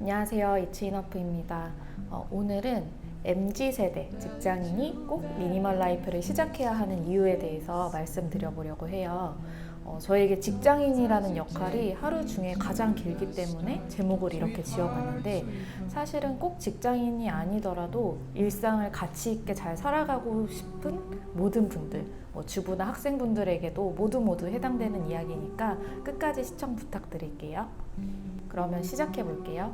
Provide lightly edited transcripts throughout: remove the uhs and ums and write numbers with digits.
안녕하세요, 이치인워프입니다. 오늘은 MZ세대 직장인이 꼭 미니멀 라이프를 시작해야 하는 이유에 대해서 말씀드려보려고 해요. 저에게 직장인이라는 역할이 하루 중에 가장 길기 때문에 제목을 이렇게 지어봤는데, 사실은 꼭 직장인이 아니더라도 일상을 가치 있게 잘 살아가고 싶은 모든 분들, 주부나 학생분들에게도 모두 해당되는 이야기니까 끝까지 시청 부탁드릴게요. 그러면 시작해 볼게요.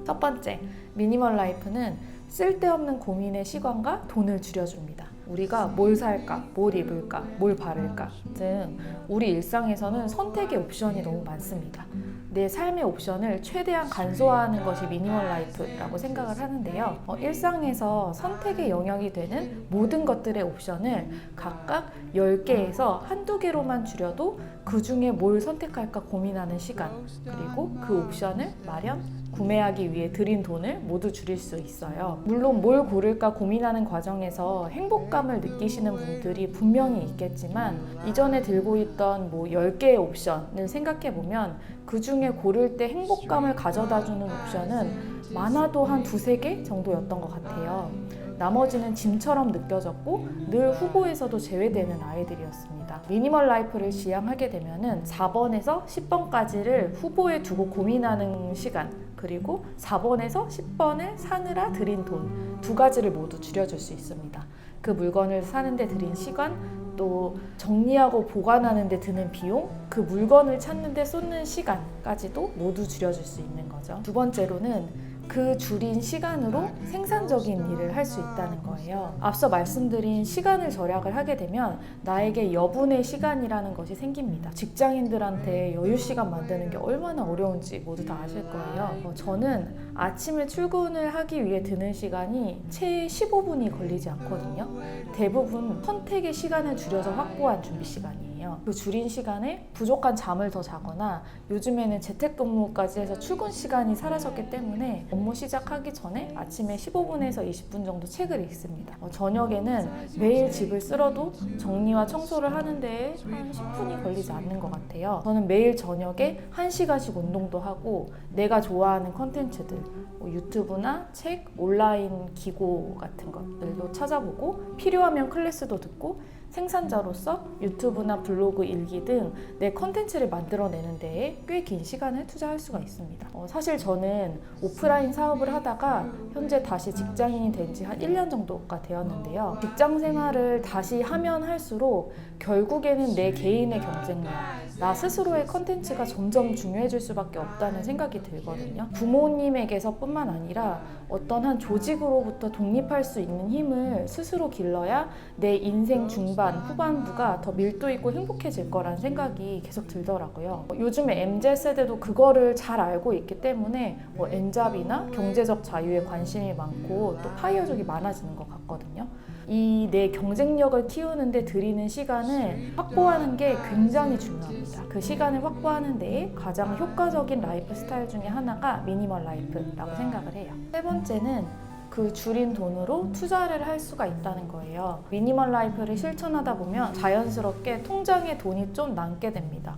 첫 번째, 미니멀 라이프는 쓸데없는 고민의 시간과 돈을 줄여줍니다. 우리가 뭘 살까, 뭘 입을까, 뭘 바를까 등 우리 일상에서는 선택의 옵션이 너무 많습니다. 내 삶의 옵션을 최대한 간소화하는 것이 미니멀 라이프라고 생각을 하는데요. 일상에서 선택의 영역이 되는 모든 것들의 옵션을 각각 10개에서 한두 개로만 줄여도 그 중에 뭘 선택할까 고민하는 시간, 그리고 그 옵션을 마련, 구매하기 위해 들인 돈을 모두 줄일 수 있어요. 물론 뭘 고를까 고민하는 과정에서 행복감을 느끼시는 분들이 분명히 있겠지만, 이전에 들고 있던 10개의 옵션을 생각해보면 그 중에 고를 때 행복감을 가져다주는 옵션은 많아도 한 2-3개 정도였던 것 같아요. 나머지는 짐처럼 느껴졌고 늘 후보에서도 제외되는 아이들이었습니다. 미니멀 라이프를 지향하게 되면은 4번에서 10번까지를 후보에 두고 고민하는 시간, 그리고 4번에서 10번을 사느라 들인 돈 두 가지를 모두 줄여줄 수 있습니다. 그 물건을 사는데 들인 시간, 또 정리하고 보관하는 데 드는 비용, 그 물건을 찾는 데 쏟는 시간까지도 모두 줄여줄 수 있는 거죠. 두 번째로는 그 줄인 시간으로 생산적인 일을 할 수 있다는 거예요. 앞서 말씀드린 시간을 절약을 하게 되면 나에게 여분의 시간이라는 것이 생깁니다. 직장인들한테 여유 시간 만드는 게 얼마나 어려운지 모두 다 아실 거예요. 저는 아침에 출근을 하기 위해 드는 시간이 채 15분이 걸리지 않거든요. 대부분 선택의 시간을 줄여서 확보한 준비 시간이에요. 그 줄인 시간에 부족한 잠을 더 자거나 요즘에는 재택근무까지 해서 출근 시간이 사라졌기 때문에 업무 시작하기 전에 아침에 15분에서 20분 정도 책을 읽습니다. 저녁에는 매일 집을 쓸어도 정리와 청소를 하는 데에 한 10분이 걸리지 않는 것 같아요. 저는 매일 저녁에 1시간씩 운동도 하고 내가 좋아하는 컨텐츠들, 유튜브나 책, 온라인 기고 같은 것들도 찾아보고 필요하면 클래스도 듣고 생산자로서 유튜브나 블로그 일기 등 내 컨텐츠를 만들어내는 데에 꽤 긴 시간을 투자할 수가 있습니다. 사실 저는 오프라인 사업을 하다가 현재 다시 직장인이 된 지 한 1년 정도가 되었는데요. 직장 생활을 다시 하면 할수록 결국에는 내 개인의 경쟁력, 나 스스로의 컨텐츠가 점점 중요해질 수밖에 없다는 생각이 들거든요. 부모님에게서 뿐만 아니라 어떤 한 조직으로부터 독립할 수 있는 힘을 스스로 길러야 내 인생 중반, 후반부가 더 밀도 있고 행복해질 거란 생각이 계속 들더라고요. 요즘에 MZ세대도 그거를 잘 알고 있기 때문에 엔잡이나 경제적 자유에 관심이 많고 또 파이어족이 많아지는 것 같거든요. 이 내 경쟁력을 키우는 데 들이는 시간을 확보하는 게 굉장히 중요합니다. 그 시간을 확보하는 데에 가장 효과적인 라이프 스타일 중에 하나가 미니멀 라이프라고 생각을 해요. 세 번째는 그 줄인 돈으로 투자를 할 수가 있다는 거예요. 미니멀 라이프를 실천하다 보면 자연스럽게 통장에 돈이 좀 남게 됩니다.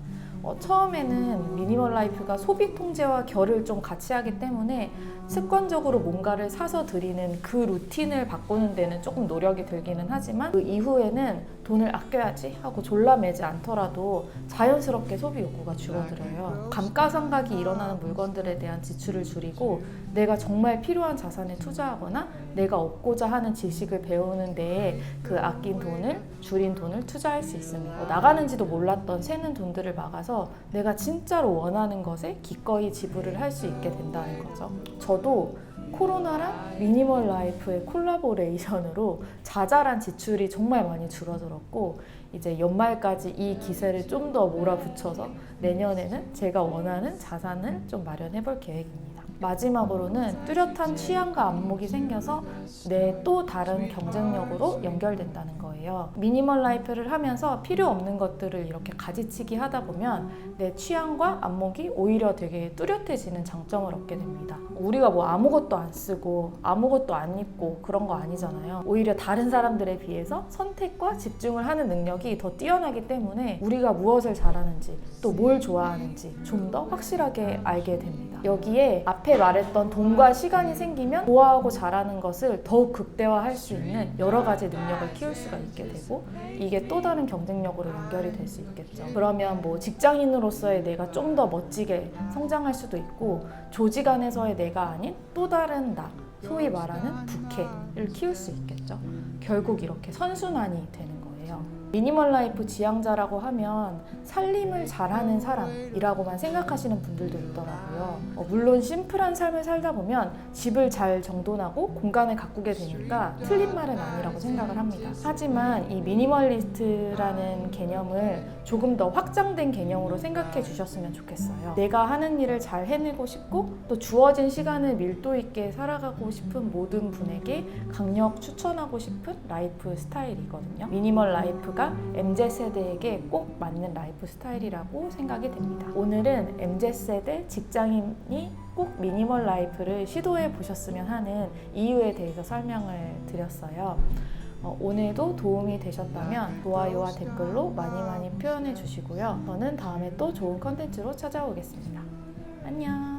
처음에는 미니멀 라이프가 소비 통제와 결을 좀 같이 하기 때문에 습관적으로 뭔가를 사서 들이는 그 루틴을 바꾸는 데는 조금 노력이 들기는 하지만 그 이후에는 돈을 아껴야지 하고 졸라매지 않더라도 자연스럽게 소비 욕구가 줄어들어요. 감가상각이 일어나는 물건들에 대한 지출을 줄이고 내가 정말 필요한 자산에 투자하거나 내가 얻고자 하는 지식을 배우는 데에 그 아낀 돈을, 줄인 돈을 투자할 수 있습니다. 나가는지도 몰랐던 새는 돈들을 막아서 내가 진짜로 원하는 것에 기꺼이 지불을 할 수 있게 된다는 거죠. 저도 코로나랑 미니멀 라이프의 콜라보레이션으로 자잘한 지출이 정말 많이 줄어들었고, 이제 연말까지 이 기세를 좀 더 몰아붙여서 내년에는 제가 원하는 자산을 좀 마련해 볼 계획입니다. 마지막으로는 뚜렷한 취향과 안목이 생겨서 내 또 다른 경쟁력으로 연결된다는 거예요. 미니멀 라이프를 하면서 필요 없는 것들을 이렇게 가지치기 하다 보면 내 취향과 안목이 오히려 되게 뚜렷해지는 장점을 얻게 됩니다. 우리가 아무것도 안 쓰고 아무것도 안 입고 그런 거 아니잖아요. 오히려 다른 사람들에 비해서 선택과 집중을 하는 능력이 더 뛰어나기 때문에 우리가 무엇을 잘하는지 또 뭘 좋아하는지 좀 더 확실하게 알게 됩니다. 여기에 앞에 앞에 말했던 돈과 시간이 생기면 좋아하고 잘하는 것을 더욱 극대화할 수 있는 여러 가지 능력을 키울 수가 있게 되고 이게 또 다른 경쟁력으로 연결이 될 수 있겠죠. 그러면 뭐 직장인으로서의 내가 좀 더 멋지게 성장할 수도 있고 조직 안에서의 내가 아닌 또 다른 나, 소위 말하는 부캐를 키울 수 있겠죠. 결국 이렇게 선순환이 되는 거예요. 미니멀 라이프 지향자라고 하면 살림을 잘하는 사람이라고만 생각하시는 분들도 있더라고요. 물론 심플한 삶을 살다 보면 집을 잘 정돈하고 공간을 가꾸게 되니까 틀린 말은 아니라고 생각을 합니다. 하지만 이 미니멀리스트라는 개념을 조금 더 확장된 개념으로 생각해 주셨으면 좋겠어요. 내가 하는 일을 잘 해내고 싶고 또 주어진 시간을 밀도 있게 살아가고 싶은 모든 분에게 강력 추천하고 싶은 라이프 스타일이거든요. 미니멀 라이프가 MZ세대에게 꼭 맞는 라이프 스타일이라고 생각이 됩니다. 오늘은 MZ세대 직장인이 꼭 미니멀 라이프를 시도해 보셨으면 하는 이유에 대해서 설명을 드렸어요. 오늘도 도움이 되셨다면 좋아요와 댓글로 많이 표현해 주시고요. 저는 다음에 또 좋은 컨텐츠로 찾아오겠습니다. 안녕.